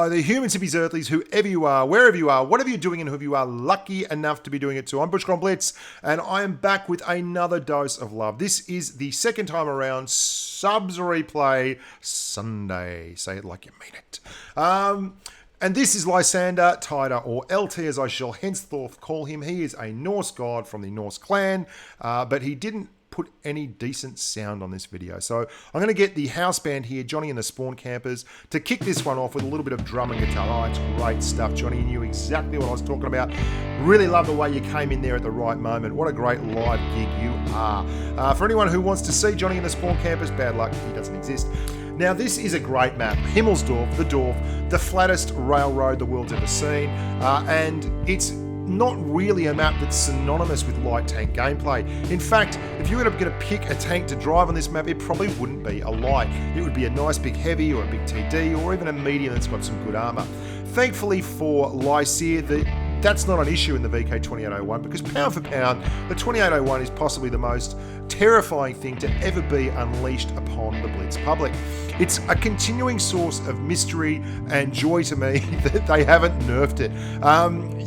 Hello, the humans, hippies, earthlies, whoever you are, wherever you are, whatever you're doing and whoever you are lucky enough to be doing it too. I'm Bushka on Blitz, and I am back with another dose of love. This is the second time around Subs Replay Sunday. Say it like you mean it. And this is Lysander, Tyder, or LT as I shall henceforth call him. He is a Norse god from the Norse clan, but he didn't put any decent sound on this video. So I'm going to get the house band here, Johnny and the Spawn Campers, to kick this one off with a little bit of drum and guitar. Oh, it's great stuff, Johnny. You knew exactly what I was talking about. Really love the way you came in there at the right moment. What a great live gig you are. For anyone who wants to see Johnny and the Spawn Campers, bad luck, he doesn't exist. Now, this is a great map. Himmelsdorf, the flattest railroad the world's ever seen, and it's not really a map that's synonymous with light tank gameplay. In fact, if you were going to pick a tank to drive on this map, it probably wouldn't be a light. It would be a nice big heavy or a big TD or even a medium that's got some good armour. Thankfully for Lysander, that's not an issue in the VK2801 because pound for pound, the 2801 is possibly the most terrifying thing to ever be unleashed upon the Blitz public. It's a continuing source of mystery and joy to me that they haven't nerfed it.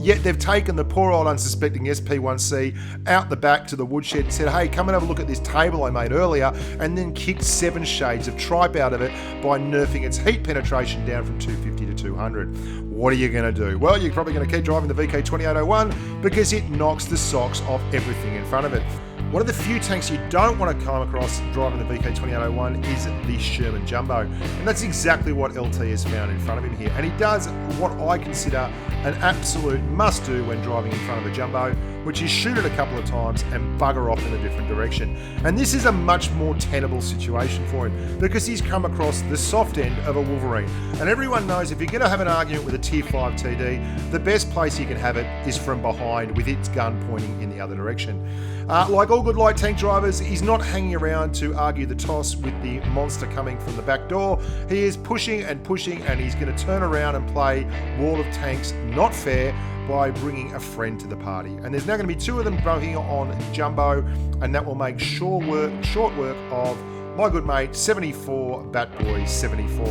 Yet they've taken the poor old unsuspecting SP1C out the back to the woodshed and said, hey, come and have a look at this table I made earlier, and then kicked 7 shades of tripe out of it by nerfing its heat penetration down from 250 to 200. What are you going to do? Well, you're probably going to keep driving the VK2801 because it knocks the socks off everything in front of it. One of the few tanks you don't want to come across driving the VK2801 is the Sherman Jumbo. And that's exactly what LT has found in front of him here. And he does what I consider an absolute must-do when driving in front of the Jumbo, which is shoot it a couple of times and bugger off in a different direction. And this is a much more tenable situation for him because he's come across the soft end of a Wolverine. And everyone knows if you're going to have an argument with a Tier 5 TD, the best place you can have it is from behind with its gun pointing in the other direction. Like all good light tank drivers, he's not hanging around to argue the toss with the monster coming from the back door. He is pushing and pushing, and he's going to turn around and play Wall of Tanks Not Fair by bringing a friend to the party. And there's now going to be 2 of them both on Jumbo, and that will make short work of my good mate 74, Bat Boy 74.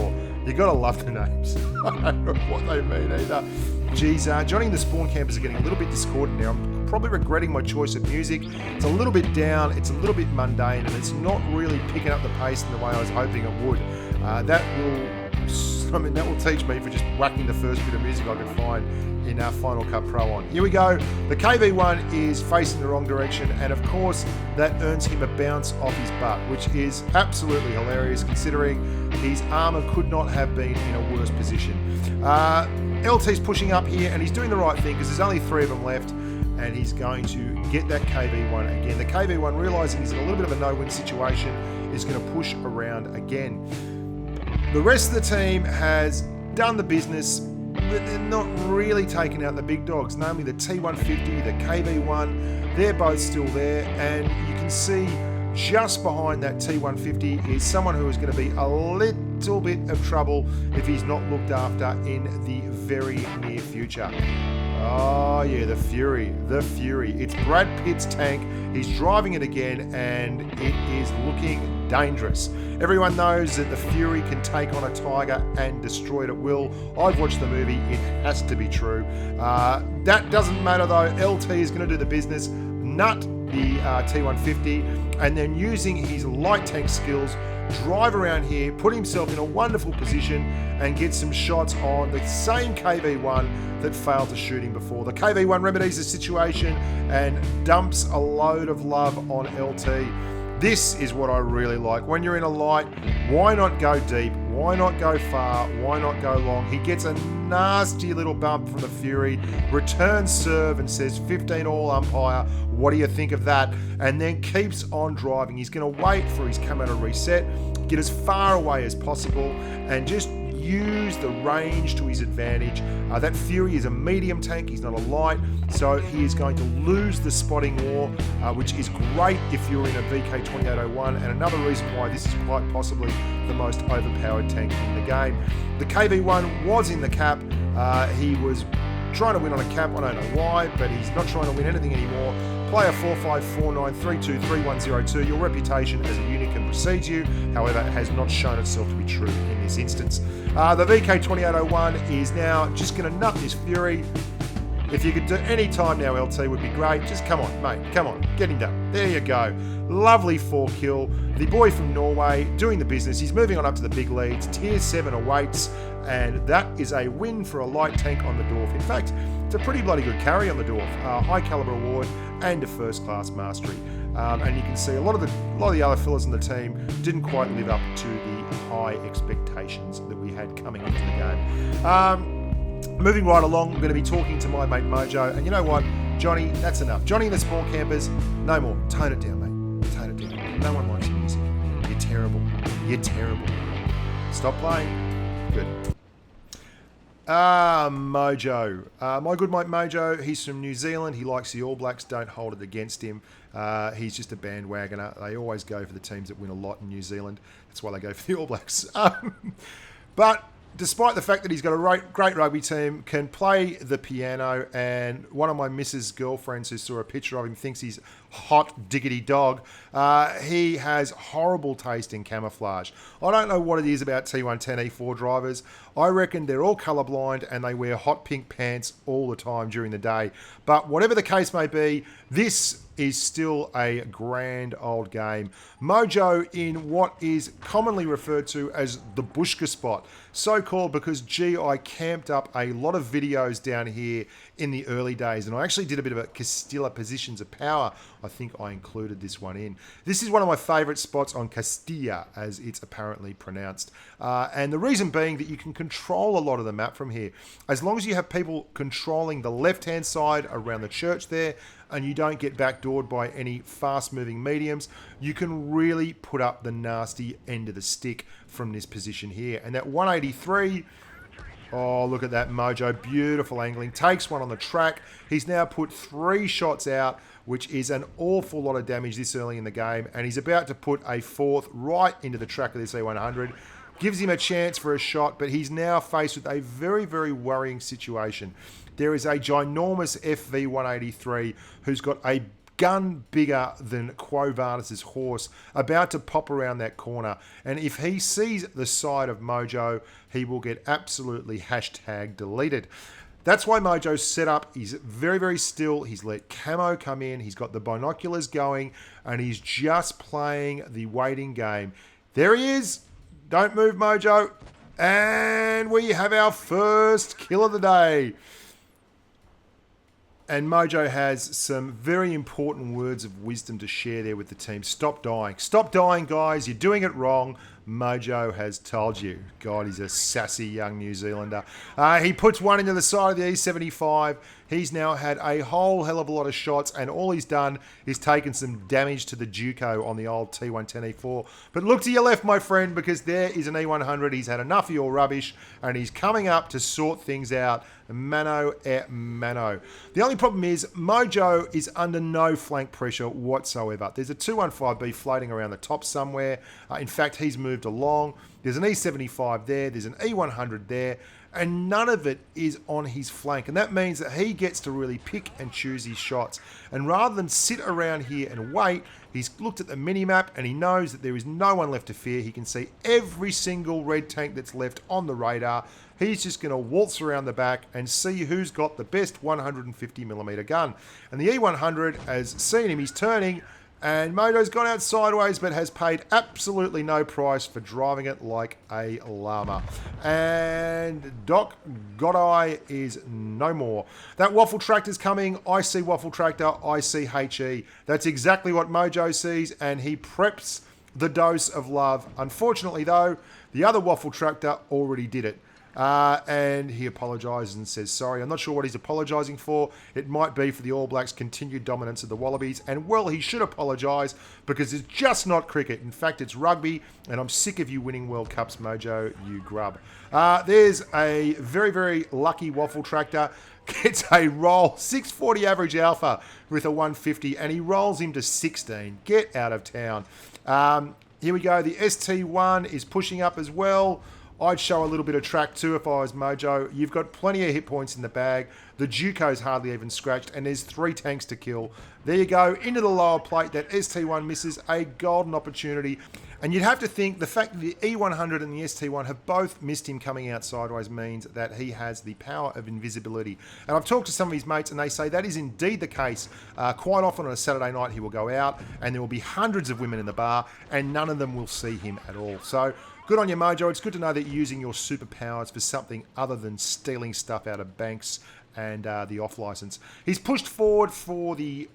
You gotta love the names. I don't know what they mean either. Geez, Johnny and the Spawn Campers are getting a little bit discordant now. I'm probably regretting my choice of music. It's a little bit down, it's a little bit mundane, and it's not really picking up the pace in the way I was hoping it would. That will teach me for just whacking the first bit of music I could find in our Final Cut Pro on. Here we go. The KV1 is facing the wrong direction, and of course that earns him a bounce off his butt, which is absolutely hilarious considering his armour could not have been in a worse position. LT's pushing up here, and he's doing the right thing because there's only 3 of them left, and he's going to get that KV1 again. The KV1, realising he's in a little bit of a no-win situation, is going to push around again. The rest of the team has done the business, but they're not really taking out the big dogs, namely the T150, the KV1. They're both still there, and you can see just behind that T150 is someone who is going to be a little bit of trouble if he's not looked after in the very near future. Oh yeah, the Fury. It's Brad Pitt's tank. He's driving it again, and it is looking dangerous. Everyone knows that the Fury can take on a Tiger and destroy it at will. I've watched the movie, it has to be true. That doesn't matter though, LT is going to do the business, nut the T150, and then using his light tank skills, drive around here, put himself in a wonderful position and get some shots on the same KV1 that failed to shoot him before. The KV1 remedies the situation and dumps a load of love on LT. This is what I really like. When you're in a light, why not go deep? Why not go far? Why not go long? He gets a nasty little bump from the Fury, returns serve and says 15 all umpire. What do you think of that? And then keeps on driving. He's going to wait for his camera to reset, get as far away as possible, and just use the range to his advantage. That Fury is a medium tank, he's not a light, so he is going to lose the spotting war, which is great if you're in a VK2801, and another reason why this is quite possibly the most overpowered tank in the game. The KV1 was in the cap, he was trying to win on a cap, I don't know why, but he's not trying to win anything anymore. Player 4549323102. Your reputation as a unicorn precedes you. However, it has not shown itself to be true in this instance. The VK2801 is now just going to nut this Fury. If you could do any time now, LT would be great. Just come on, mate. Come on. Get him done. There you go. Lovely 4 kill. The boy from Norway doing the business. He's moving on up to the big leads. Tier 7 awaits. And that is a win for a light tank on the Dwarf. In fact, it's a pretty bloody good carry on the Dwarf. High caliber award and a first class mastery. And you can see a lot of the other fellas in the team didn't quite live up to the high expectations that we had coming into the game. Moving right along, I'm going to be talking to my mate Mojo, and you know what, Johnny, that's enough. Johnny and the Spawn Campers, no more. Tone it down, mate. Tone it down. No one likes your music. You're terrible. You're terrible. Stop playing. Good. Mojo. My good mate Mojo, he's from New Zealand. He likes the All Blacks. Don't hold it against him. He's just a bandwagoner. They always go for the teams that win a lot in New Zealand. That's why they go for the All Blacks. But despite the fact that he's got a great rugby team, can play the piano, and one of my missus' girlfriends who saw a picture of him thinks he's hot diggity dog, he has horrible taste in camouflage. I don't know what it is about T110E4 drivers. I reckon they're all colourblind and they wear hot pink pants all the time during the day. But whatever the case may be, this is still a grand old game. Mojo in what is commonly referred to as the Bushka spot. So called because, gee, I camped up a lot of videos down here in the early days, and I actually did a bit of a Castilla Positions of Power. I think I included this one in. This is one of my favourite spots on Castilla, as it's apparently pronounced. And the reason being that you can control a lot of the map from here. As long as you have people controlling the left-hand side around the church there, and you don't get backdoored by any fast-moving mediums, you can really put up the nasty end of the stick from this position here. And that 183... oh, look at that Mojo. Beautiful angling. Takes one on the track. He's now put 3 shots out, which is an awful lot of damage this early in the game. And he's about to put a 4th right into the track of this E100. Gives him a chance for a shot, but he's now faced with a very, very worrying situation. There is a ginormous FV183 who's got a gun bigger than Quo Vadis' horse about to pop around that corner, and if he sees the side of Mojo, he will get absolutely #deleted. That's why Mojo's set up. He's very, very still. He's let Camo come in. He's got the binoculars going, and he's just playing the waiting game. There he is. Don't move, Mojo. And we have our first kill of the day. And Mojo has some very important words of wisdom to share there with the team. Stop dying. Stop dying, guys. You're doing it wrong. Mojo has told you. God, he's a sassy young New Zealander. He puts one into the side of the E75. He's now had a whole hell of a lot of shots, and all he's done is taken some damage to the Duco on the old T110E4. But look to your left, my friend, because there is an E100. He's had enough of your rubbish, and he's coming up to sort things out. Mano e mano. The only problem is Mojo is under no flank pressure whatsoever. There's a 215B floating around the top somewhere. In fact, he's moved along. There's an E75 there. There's an E100 there. And none of it is on his flank. And that means that he gets to really pick and choose his shots. And rather than sit around here and wait, he's looked at the mini-map and he knows that there is no one left to fear. He can see every single red tank that's left on the radar. He's just going to waltz around the back and see who's got the best 150mm gun. And the E100 has seen him. He's turning, and Mojo's gone out sideways but has paid absolutely no price for driving it like a llama. And Doc Godeye is no more. That Waffle Tractor's coming. I see Waffle Tractor. I see HE. That's exactly what Mojo sees, and he preps the dose of love. Unfortunately, though, the other Waffle Tractor already did it. And he apologises and says sorry. I'm not sure what he's apologising for. It might be for the All Blacks' continued dominance of the Wallabies. And, well, he should apologise because it's just not cricket. In fact, it's rugby, and I'm sick of you winning World Cups, Mojo, you grub. There's a very, very lucky Waffle Tractor. Gets a roll, 640 average alpha with a 150, and he rolls him to 16. Get out of town. Here we go. The ST1 is pushing up as well. I'd show a little bit of track too if I was Mojo. You've got plenty of hit points in the bag. The Juco's hardly even scratched, and there's 3 tanks to kill. There you go, into the lower plate. That ST1 misses a golden opportunity. And you'd have to think the fact that the E100 and the ST1 have both missed him coming out sideways means that he has the power of invisibility. And I've talked to some of his mates and they say that is indeed the case. Quite often on a Saturday night he will go out and there will be hundreds of women in the bar and none of them will see him at all. So good on you, Mojo. It's good to know that you're using your superpowers for something other than stealing stuff out of banks and the off license. He's pushed forward for the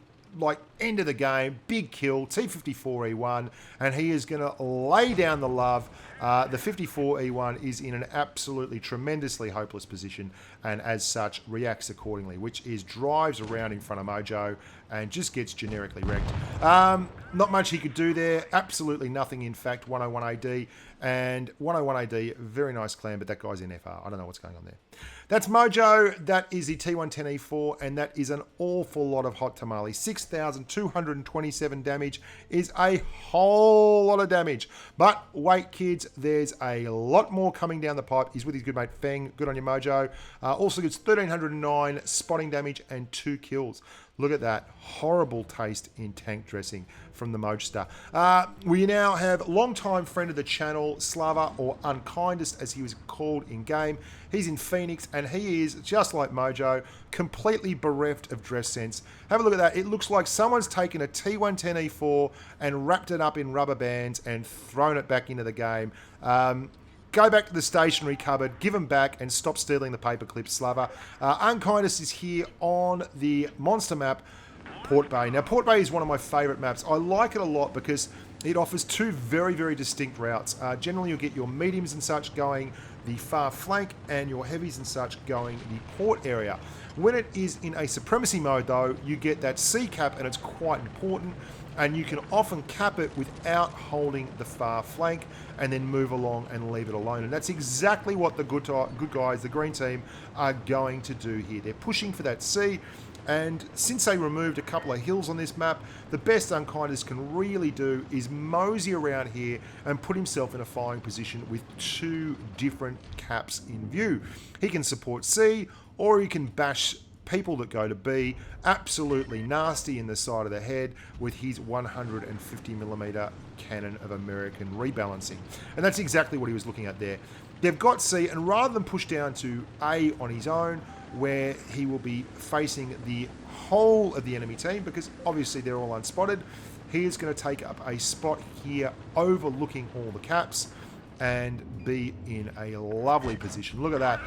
end of the game, big kill, T54E1, and he is going to lay down the love. The 54E1 is in an absolutely tremendously hopeless position, and as such reacts accordingly, which is drives around in front of Mojo and just gets generically wrecked. Not much he could do there, absolutely nothing in fact. 101 AD, and 101 AD, very nice clan, but that guy's in FR. I don't know what's going on there. That's Mojo, that is the T110E4, and that is an awful lot of hot tamale. 6,227 damage is a whole lot of damage. But wait, kids, there's a lot more coming down the pipe. He's with his good mate Feng. Good on you, Mojo. Also gets 1,309 spotting damage and 2 kills. Look at that horrible taste in tank dressing from the Mojster. We now have longtime friend of the channel, Slava, or Unkindest as he was called in game. He's in Phoenix and he is, just like Mojo, completely bereft of dress sense. Have a look at that. It looks like someone's taken a T110E4 and wrapped it up in rubber bands and thrown it back into the game. Go back to the stationery cupboard, give them back, and stop stealing the paper clips, Slava. Unkindest is here on the monster map, Port Bay. Now, Port Bay is one of my favourite maps. I like it a lot because it offers 2 very, very distinct routes. Generally, you'll get your mediums and such going the far flank and your heavies and such going the port area. When it is in a supremacy mode, though, you get that C cap, and it's quite important. And you can often cap it without holding the far flank and then move along and leave it alone. And that's exactly what the good guys, the green team, are going to do here. They're pushing for that C, and since they removed a couple of hills on this map, the best Unkindest can really do is mosey around here and put himself in a firing position with 2 different caps in view. He can support C, or he can bash people that go to B, absolutely nasty in the side of the head with his 150mm cannon of American rebalancing. And that's exactly what he was looking at there. They've got C, and rather than push down to A on his own, where he will be facing the whole of the enemy team, because obviously they're all unspotted, he is going to take up a spot here overlooking all the caps and be in a lovely position. Look at that.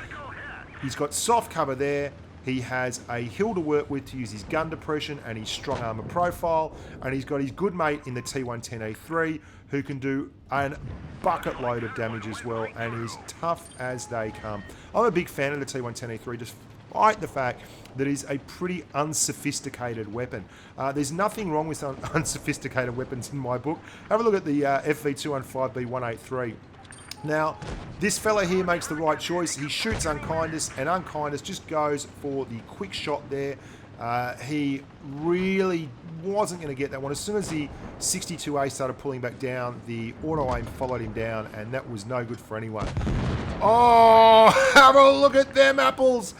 He's got soft cover there. He has a hill to work with to use his gun depression and his strong armor profile. And he's got his good mate in the T110A3 who can do a bucket load of damage as well and is tough as they come. I'm a big fan of the T110A3 despite the fact that it is a pretty unsophisticated weapon. There's nothing wrong with unsophisticated weapons in my book. Have a look at the FV215B183. Now, this fella here makes the right choice. He shoots Unkindest, and Unkindest just goes for the quick shot there. He really wasn't going to get that one. As soon as the 62A started pulling back down, the auto-aim followed him down, and that was no good for anyone. Oh, have a look at them apples!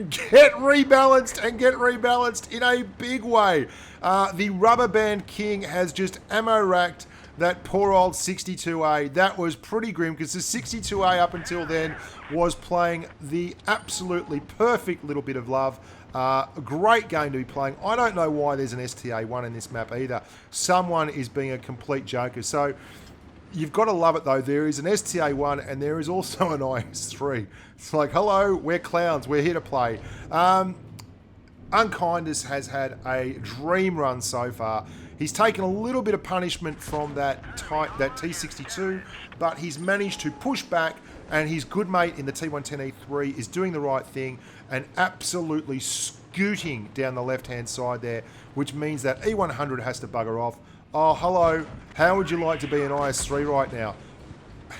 Get rebalanced and get rebalanced in a big way. The Rubber Band King has just ammo-racked that poor old 62A. That was pretty grim because the 62A up until then was playing the absolutely perfect little bit of love. A great game to be playing. I don't know why there's an STA1 in this map either. Someone is being a complete joker. So you've got to love it though. There is an STA1 and there is also an IS3. It's like, hello, we're clowns. We're here to play. Unkindest has had a dream run so far. He's taken a little bit of punishment from that T62, but he's managed to push back, and his good mate in the T110E3 is doing the right thing and absolutely scooting down the left-hand side there, which means that E100 has to bugger off. Oh, hello. How would you like to be an IS3 right now?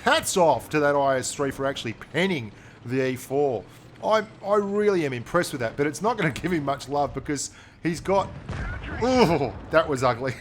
Hats off to that IS3 for actually penning the E4. I really am impressed with that, but it's not going to give him much love because he's got... Oh, that was ugly.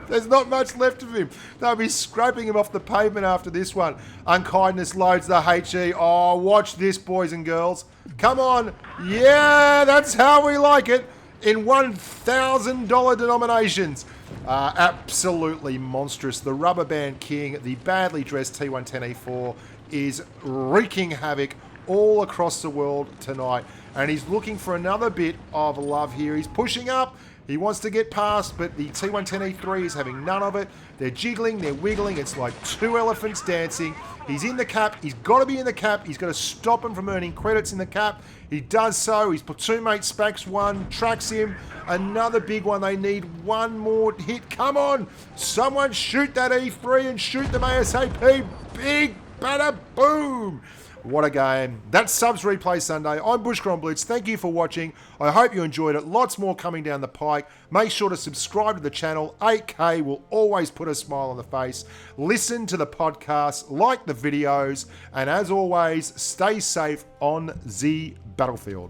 There's not much left of him. They'll be scraping him off the pavement after this one. Unkindness loads the HE. Oh, watch this, boys and girls. Come on. Yeah, that's how we like it. In $1,000 denominations. Absolutely monstrous. The Rubber Band King, the badly dressed T110E4, is wreaking havoc all across the world tonight. And he's looking for another bit of love here. He's pushing up. He wants to get past, but the T110E3 is having none of it. They're jiggling, they're wiggling. It's like two elephants dancing. He's in the cap. He's got to be in the cap. He's got to stop him from earning credits in the cap. He does so. His platoon mate Spax one, tracks him. Another big one. They need one more hit. Come on. Someone shoot that E3 and shoot them ASAP. Big, bada, boom. What a game. That's Subs Replay Sunday. I'm Bushka on Blitz. Thank you for watching. I hope you enjoyed it. Lots more coming down the pike. Make sure to subscribe to the channel. 8K will always put a smile on the face. Listen to the podcast, like the videos, and as always, stay safe on the battlefield.